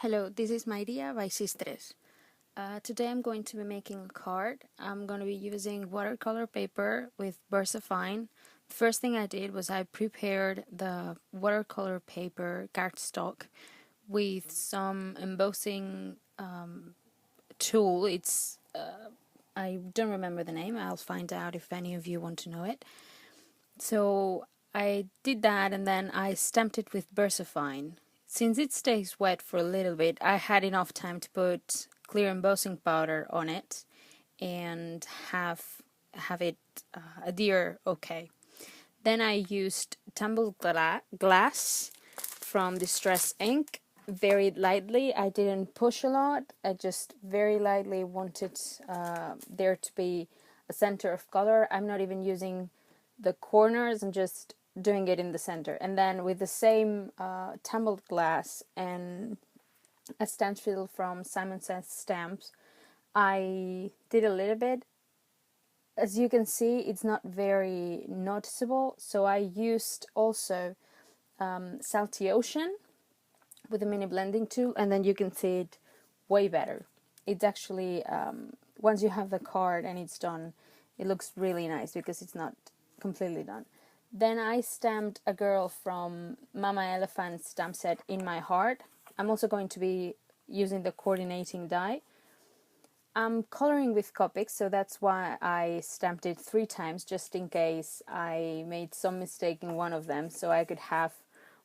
Hello, this is Maidia by Sistres. Today I'm going to be making a card. I'm going to be using watercolor paper with VersaFine. The first thing I did was I prepared the watercolor paper cardstock with some embossing tool. I don't remember the name. I'll find out if any of you want to know it. So I did that and then I stamped it with VersaFine. Since it stays wet for a little bit, I had enough time to put clear embossing powder on it and have it adhere okay. Then I used tumbled glass from Distress Ink very lightly. I didn't push a lot. I just very lightly wanted there to be a center of color. I'm not even using the corners. I'm just doing it in the center. And then with the same tumbled glass and a stencil from Simon Says Stamps, I did a little bit. As you can see, it's not very noticeable. So I used also Salty Ocean with a mini blending tool, and then you can see it way better. It's actually, once you have the card and it's done, it looks really nice because it's not completely done. Then I stamped a girl from Mama Elephant stamp set in my heart. I'm also going to be using the coordinating die. I'm coloring with Copic, so that's why I stamped it 3 times, just in case I made some mistake in one of them, so I could have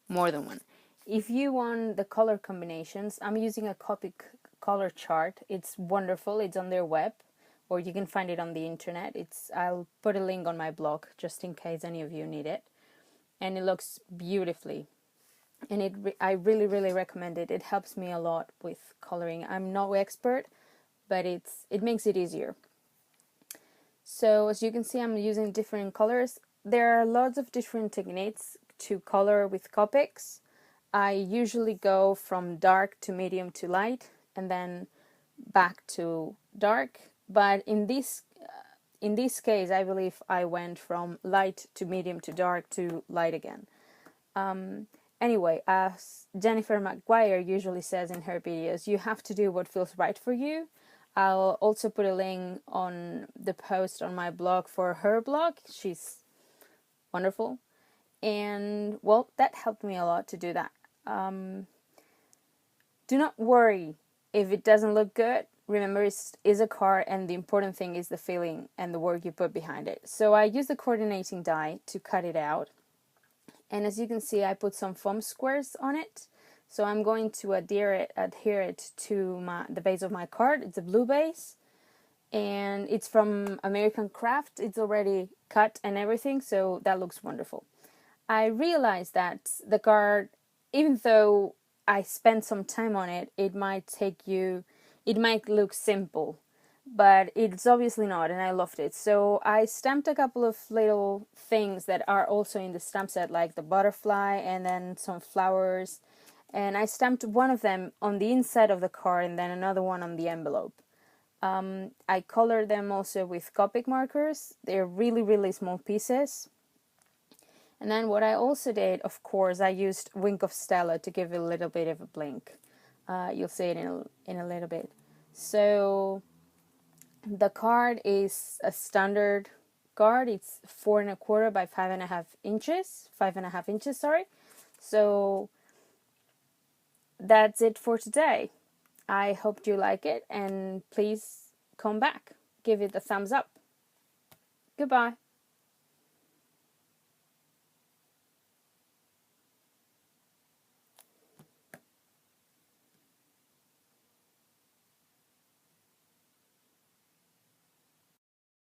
more than one. If you want the color combinations, I'm using a Copic color chart. It's wonderful. It's on their web, or you can find it on the internet. I'll put a link on my blog, just in case any of you need it. And it looks beautifully. And I really, really recommend it. It helps me a lot with coloring. I'm no expert, but it makes it easier. So as you can see, I'm using different colors. There are lots of different techniques to color with Copics. I usually go from dark to medium to light and then back to dark, but in this case I believe I went from light to medium to dark to light again. Anyway, as Jennifer McGuire usually says in her videos, you have to do what feels right for you. I'll also put a link on the post on my blog for her blog. She's wonderful. And, well, that helped me a lot to do that. Do not worry if it doesn't look good. Remember, it's a card, and the important thing is the feeling and the work you put behind it. So I used the coordinating die to cut it out. And as you can see, I put some foam squares on it. So I'm going to adhere it to the base of my card. It's a blue base. And it's from American Craft. It's already cut and everything, so that looks wonderful. I realized that the card, even though I spent some time on it, it might look simple, but it's obviously not, and I loved it. So I stamped a couple of little things that are also in the stamp set, like the butterfly and then some flowers, and I stamped one of them on the inside of the card and then another one on the envelope. I colored them also with Copic markers. They're really, really small pieces. And then what I also did, of course, I used Wink of Stella to give it a little bit of a blink. You'll see it in a little bit. So the card is a standard card. It's 4 1/4 by 5.5 inches. 5.5 inches, sorry. So that's it for today. I hope you like it, and please come back. Give it a thumbs up. Goodbye.